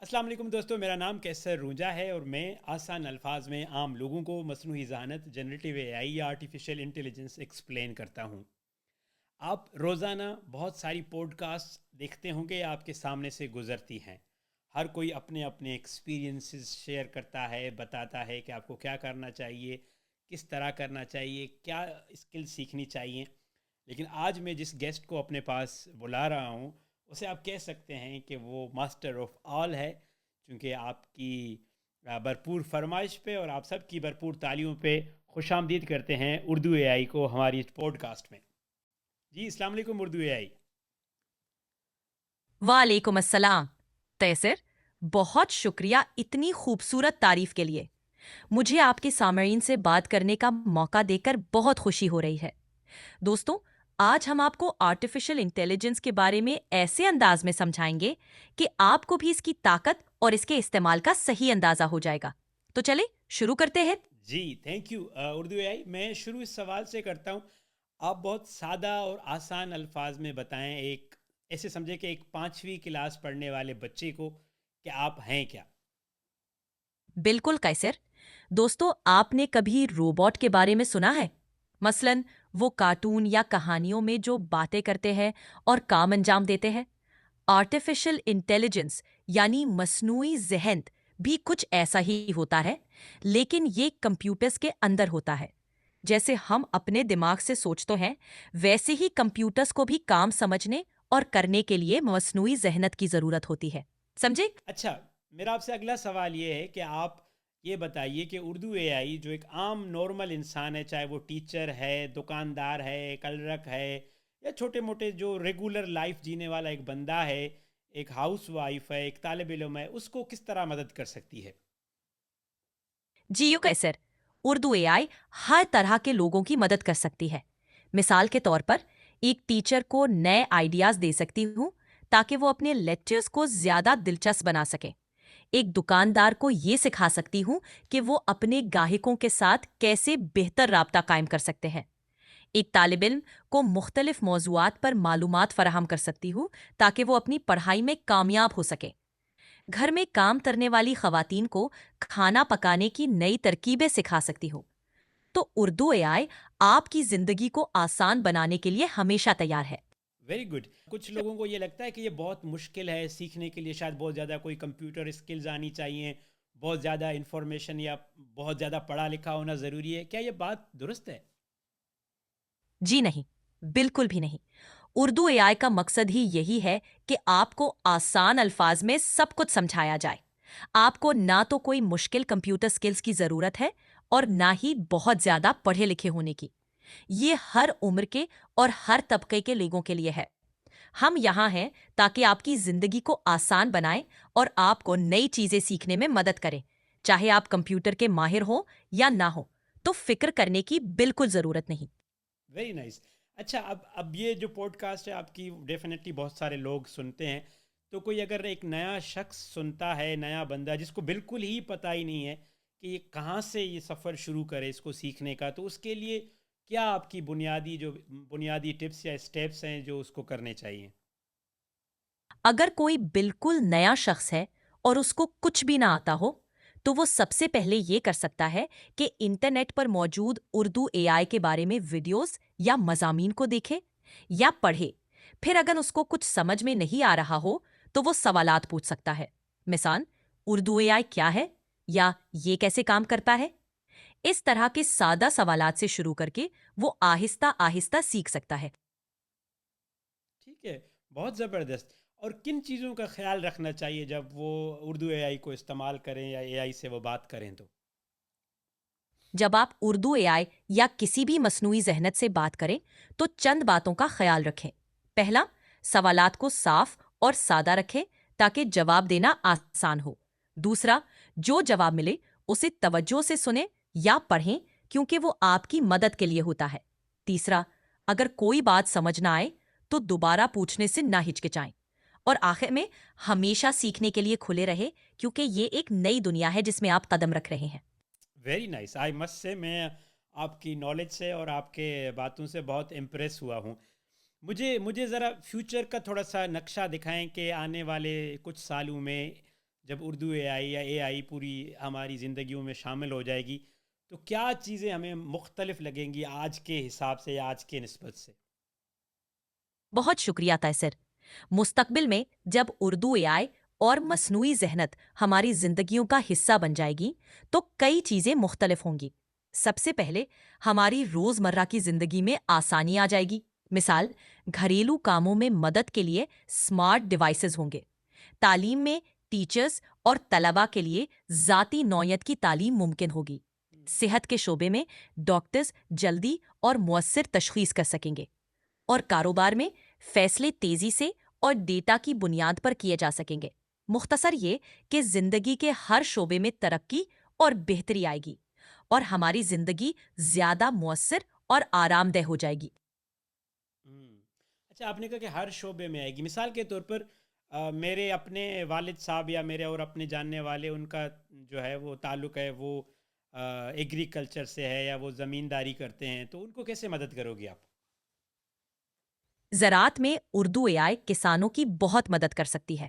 السلام علیکم دوستو، میرا نام کیسر رونجا ہے اور میں آسان الفاظ میں عام لوگوں کو مصنوعی ذہانت، جنریٹیو اے آئی یا آرٹیفیشل انٹیلیجنس ایکسپلین کرتا ہوں۔ آپ روزانہ بہت ساری پوڈ کاسٹ دیکھتے ہوں گے، آپ کے سامنے سے گزرتی ہیں۔ ہر کوئی اپنے اپنے ایکسپیرینسز شیئر کرتا ہے، بتاتا ہے کہ آپ کو کیا کرنا چاہیے، کس طرح کرنا چاہیے، کیا اسکل سیکھنی چاہیے۔ لیکن آج میں جس گیسٹ کو اپنے پاس بلا رہا ہوں، اسے آپ کہہ سکتے ہیں کہ وہ ماسٹر آف آل ہے، چونکہ آپ کی بھرپور فرمائش پہ اور آپ سب کی بھرپور تعلیموں پہ خوش آمدید کرتے ہیں اردو اے آئی کو ہماری اس پوڈ کاسٹ میں۔ جی السلام علیکم اردو اے آئی۔ وعلیکم السلام تیسر، بہت شکریہ اتنی خوبصورت تعریف کے لیے۔ مجھے آپ کے سامعین سے بات کرنے کا موقع دے کر بہت خوشی ہو رہی ہے۔ دوستوں، آج ہم آپ کو آرٹیفیشل انٹیلیجنس کے بارے میں ایسے انداز میں سمجھائیں گے کہ آپ کو بھی اس کی طاقت اور اس کے استعمال کا صحیح اندازہ ہو جائے گا۔ تو چلیں شروع کرتے ہیں۔ جی تھینک یو اردو اے آئی۔ میں شروع اس سوال سے کرتا ہوں، آپ بہت سادہ اور آسان الفاظ میں بتائیں، ایک ایسے سمجھے کہ ایک 5ویں کلاس پڑھنے والے بچے کو، کہ آپ ہیں کیا؟ بالکل قیصر۔ دوستو، آپ نے کبھی روبوٹ کے بارے میں سنا ہے؟ مثلاً وہ کارٹون یا کہانیوں میں جو باتیں کرتے ہیں اور کام انجام دیتے ہیں۔ آرٹیفیشل انٹیلیجنس یعنی مصنوعی ذہن بھی کچھ ایسا ہی ہوتا ہے، لیکن یہ کمپیوٹرز کے اندر ہوتا ہے۔ جیسے ہم اپنے دماغ سے سوچتے ہیں، ویسے ہی کمپیوٹرز کو بھی کام سمجھنے اور کرنے کے لیے مصنوعی ذہنت کی ضرورت ہوتی ہے۔ سمجھے؟ اچھا، میرا آپ سے اگلا سوال یہ ہے کہ آپ یہ بتائیے کہ اردو اے آئی جو ایک عام نارمل انسان ہے، چاہے وہ ٹیچر ہے، دکاندار ہے، کلرک ہے، یا چھوٹے موٹے جو ریگولر لائف جینے والا ایک بندہ ہے، ایک ہاؤس وائف ہے، ایک طالب علم ہے، اس کو کس طرح مدد کر سکتی ہے؟ جی یو کیسر، اردو اے آئی ہر طرح کے لوگوں کی مدد کر سکتی ہے۔ مثال کے طور پر، ایک ٹیچر کو نئے آئیڈیاز دے سکتی ہوں تاکہ وہ اپنے لیکچرز کو زیادہ دلچسپ بنا سکے۔ ایک دکاندار کو یہ سکھا سکتی ہوں کہ وہ اپنے گاہکوں کے ساتھ کیسے بہتر رابطہ قائم کر سکتے ہیں۔ ایک طالب علم کو مختلف موضوعات پر معلومات فراہم کر سکتی ہوں تاکہ وہ اپنی پڑھائی میں کامیاب ہو سکے۔ گھر میں کام کرنے والی خواتین کو کھانا پکانے کی نئی ترکیبیں سکھا سکتی ہوں۔ تو اردو اے آئی آپ کی زندگی کو آسان بنانے کے لیے ہمیشہ تیار ہے۔ Very good. کچھ لوگوں کو یہ لگتا ہے کہ یہ بہت مشکل ہے سیکھنے کے لیے، شاید بہت زیادہ کوئی کمپیوٹر اسکلز آنی چاہیے، بہت زیادہ انفارمیشن یا بہت زیادہ پڑھا لکھا ہونا ضروری ہے۔ کیا یہ بات درست ہے؟ جی نہیں، بالکل بھی نہیں۔ اردو اے آئی کا مقصد ہی یہی ہے کہ آپ کو آسان الفاظ میں سب کچھ سمجھایا جائے۔ آپ کو نہ تو کوئی مشکل کمپیوٹر سکلز کی ضرورت ہے اور نہ ہی بہت زیادہ پڑھے لکھے ہونے کی۔ یہ ہر عمر کے اور ہر طبقے کے لوگوں کے لیے ہے۔ ہم یہاں ہیں تاکہ آپ کی زندگی کو آسان بنائیں اور آپ کو نئی چیزیں سیکھنے میں مدد کریں۔ چاہے آپ کمپیوٹر کے ماہر ہوں یا نہ ہو، تو فکر کرنے کی بالکل ضرورت نہیں۔ Very nice. اچھا، اب یہ جو پوڈ کاسٹ ہے آپ کی، ڈیفینیٹلی بہت سارے لوگ سنتے ہیں، تو کوئی اگر ایک نیا شخص سنتا ہے، نیا بندہ جس کو بالکل ہی پتہ ہی نہیں ہے کہ یہ کہاں سے یہ سفر شروع کرے اس کو سیکھنے کا، تو اس کے لیے کیا آپ کی بنیادی ٹپس یا اسٹیپس ہیں جو اس کو کرنے چاہیے؟ اگر کوئی بالکل نیا شخص ہے اور اس کو کچھ بھی نہ آتا ہو، تو وہ سب سے پہلے یہ کر سکتا ہے کہ انٹرنیٹ پر موجود اردو اے آئی کے بارے میں ویڈیوز یا مضامین کو دیکھے یا پڑھے۔ پھر اگر اس کو کچھ سمجھ میں نہیں آ رہا ہو تو وہ سوالات پوچھ سکتا ہے۔ مثال، اردو اے آئی کیا ہے؟ یا یہ کیسے کام کرتا ہے؟ اس طرح کے سادہ سوالات سے شروع کر کے وہ آہستہ آہستہ سیکھ سکتا ہے۔ ٹھیک ہے، بہت زبردست۔ اور کن چیزوں کا خیال رکھنا چاہیے جب وہ اردو اے آئی کو استعمال کریں یا اے آئی سے وہ بات کریں تو؟ جب آپ اردو اے آئی یا کسی بھی مصنوعی ذہنت سے بات کریں تو چند باتوں کا خیال رکھیں۔ پہلا، سوالات کو صاف اور سادہ رکھیں تاکہ جواب دینا آسان ہو۔ دوسرا، جو جواب ملے اسے توجہ سے سنیں یا پڑھیں کیونکہ وہ آپ کی مدد کے لیے ہوتا ہے۔ تیسرا، اگر کوئی بات سمجھ نہ آئے تو دوبارہ پوچھنے سے نہ ہچکچائیں۔ اور آخر میں، ہمیشہ سیکھنے کے لیے کھلے رہے کیونکہ یہ ایک نئی دنیا ہے جس میں آپ قدم رکھ رہے ہیں۔ ویری نائس، آئی مسٹ سے میں آپ کی نالج سے اور آپ کے باتوں سے بہت امپریس ہوا ہوں۔ مجھے ذرا فیوچر کا تھوڑا سا نقشہ دکھائیں کہ آنے والے کچھ سالوں میں جب اردو اے آئی یا اے آئی پوری ہماری زندگیوں میں شامل ہو جائے گی تو کیا چیزیں ہمیں مختلف لگیں گی آج کے حساب سے یا آج کے نسبت سے؟ بہت شکریہ تیسر۔ مستقبل میں جب اردو اے آئی اور مصنوعی ذہنت ہماری زندگیوں کا حصہ بن جائے گی تو کئی چیزیں مختلف ہوں گی۔ سب سے پہلے ہماری روزمرہ کی زندگی میں آسانی آ جائے گی۔ مثال، گھریلو کاموں میں مدد کے لیے اسمارٹ ڈیوائسز ہوں گے۔ تعلیم میں ٹیچرز اور طلباء کے لیے ذاتی نوعیت کی تعلیم ممکن ہوگی۔ صحت کے شعبے میں ڈاکٹرز جلدی اور مؤثر تشخیص کر سکیں گے، اور کاروبار میں فیصلے تیزی سے اور ڈیٹا کی بنیاد پر کیے جا سکیں گے۔ مختصر یہ کہ زندگی کے ہر شعبے میں ترقی اور بہتری آئے گی، اور ہماری زندگی زیادہ مؤثر اور آرام دہ ہو جائے گی۔ ہوں۔ اچھا، آپ نے کہا کہ ہر شعبے میں آئے گی۔ مثال کے طور پر میرے اپنے والد صاحب یا میرے اور اپنے جاننے والے، ان کا جو ہے وہ تعلق ہے وہ ایگریکلچر سے ہے یا وہ زمینداری کرتے ہیں، تو ان کو کیسے مدد کرو گی آپ؟ زراعت میں اردو اے آئی کسانوں کی بہت مدد کر سکتی ہے۔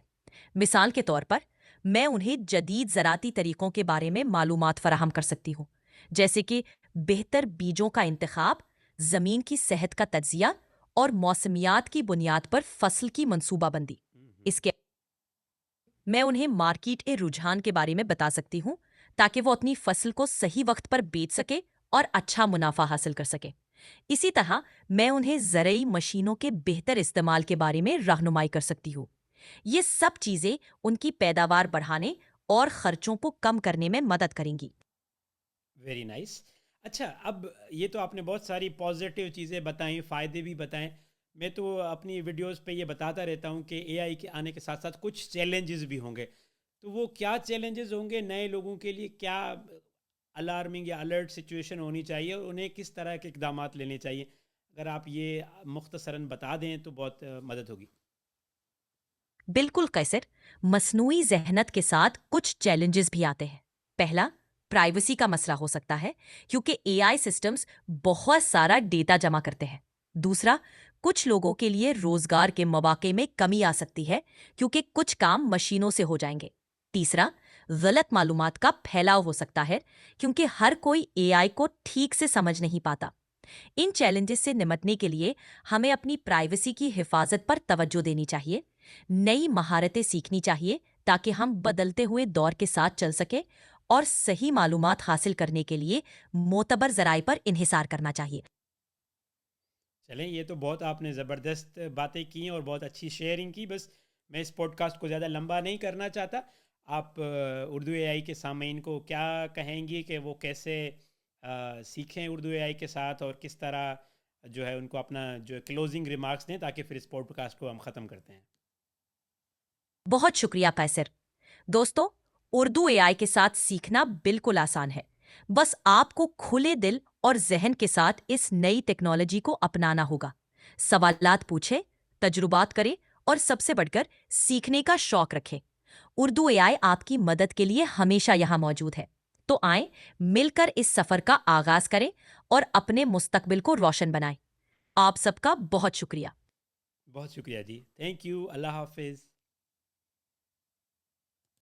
مثال کے طور پر میں انہیں جدید زراعتی طریقوں کے بارے میں معلومات فراہم کر سکتی ہوں، جیسے کہ بہتر بیجوں کا انتخاب، زمین کی صحت کا تجزیہ اور موسمیات کی بنیاد پر فصل کی منصوبہ بندی۔ اس کے میں انہیں مارکیٹ کے رجحان کے بارے میں بتا سکتی ہوں تاکہ وہ اپنی فصل کو صحیح وقت پر بیچ سکے اور اچھا منافع حاصل کر سکے۔ اسی طرح میں انہیں زرعی مشینوں کے بہتر استعمال کے بارے میں رہنمائی کر سکتی ہوں۔ یہ سب چیزیں ان کی پیداوار بڑھانے اور خرچوں کو کم کرنے میں مدد کریں گی۔ Very nice. اچھا، اب یہ تو آپ نے بہت ساری پازیٹیو چیزیں بتائیں، فائدے بھی بتائیں۔ میں تو اپنی ویڈیوز پہ یہ بتاتا رہتا ہوں کہ اے آئی کے آنے کے ساتھ ساتھ کچھ چیلنجز بھی ہوں گے، تو وہ کیا چیلنجز ہوں گے نئے لوگوں کے لیے؟ کیا الارمنگ یا الرٹ سچویشن ہونی چاہیے اور انہیں کس طرح کے اقدامات لینے چاہیے؟ اگر آپ یہ مختصراً بتا دیں تو بہت مدد ہوگی۔ بالکل قیصر، مصنوعی ذہنت کے ساتھ کچھ چیلنجز بھی آتے ہیں۔ پہلا، پرائیویسی کا مسئلہ ہو سکتا ہے کیونکہ اے آئی سسٹمز بہت سارا ڈیٹا جمع کرتے ہیں۔ دوسرا، کچھ لوگوں کے لیے روزگار کے مواقع میں کمی آ سکتی ہے کیونکہ کچھ کام مشینوں سے ہو جائیں گے۔ تیسرا، غلط معلومات کا پھیلاؤ ہو سکتا ہے کیونکہ ہر کوئی اے آئی کو ٹھیک سے سمجھ نہیں پاتا۔ ان چیلنجز سے نمٹنے کے لیے ہمیں اپنی پرائیویسی کی حفاظت پر توجہ دینی چاہیے، نئی مہارتیں سیکھنی چاہیے تاکہ ہم بدلتے ہوئے دور کے ساتھ چل سکیں، اور صحیح معلومات حاصل کرنے کے لیے معتبر ذرائع پر انحصار کرنا چاہیے۔ چلیں، یہ تو بہت آپ نے زبردست باتیں کی اور بہت اچھی شیئرنگ کی۔ بس میں اس پوڈ کاسٹ کو زیادہ لمبا نہیں کرنا چاہتا۔ آپ اردو اے آئی کے سامعین کو کیا کہیں گی کہ وہ کیسے سیکھیں اردو اے آئی کے ساتھ، اور کس طرح جو ہے ان کو اپنا جو کلوزنگ ریمارکس دیں تاکہ پھر اس پوڈ کاسٹ کو ہم ختم کرتے ہیں؟ بہت شکریہ قیصر۔ دوستو، اردو اے آئی کے ساتھ سیکھنا بالکل آسان ہے۔ بس آپ کو کھلے دل اور ذہن کے ساتھ اس نئی ٹیکنالوجی کو اپنانا ہوگا۔ سوالات پوچھیں، تجربات کریں، اور سب سے بڑھ کر سیکھنے کا شوق رکھیں۔ اردو اے آئی آپ کی مدد کے لیے ہمیشہ یہاں موجود ہے۔ تو آئیں، مل کر اس سفر کا آغاز کریں اور اپنے مستقبل کو روشن بنائیں۔ آپ سب کا بہت شکریہ۔ بہت شکریہ جی، تھینک یو، اللہ حافظ۔